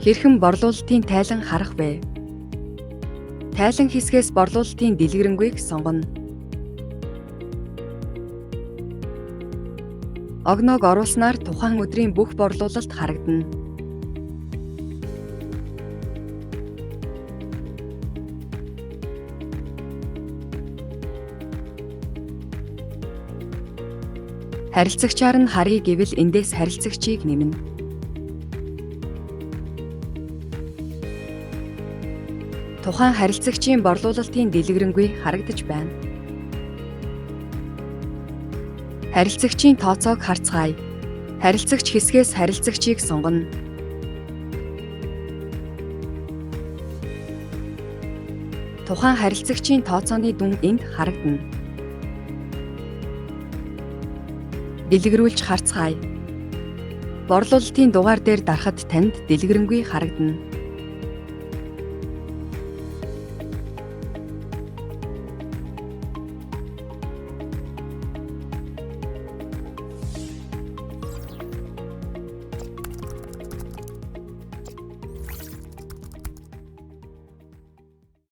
Хэрхэн борлуулалтын тайлан харах вэ? Тайлан хэсгээс борлуулалтын дэлгэрэнгүй сонгоно. Огноог оруулснаар тухайн өдрийн бүх борлуулалт харагдана. Харилцагчаар нь харъя гэвэл эндээс харилцагчийг нэмнэ. Тухайн харилцагчийн борлуулалтын дэлгэрэнгүй харагдаж байна. Харилцагчийн тооцоог харцгаая. Харилцагч хэсгээс харилцагчийг сонгоно. Тухайн харилцагчийн тооцооны дүн энд харагдана. Дэлгэрүүлж харцгаая. Борлуулалтын дугаар дээр дарахад танд дэлгэрэнгүй харагдана.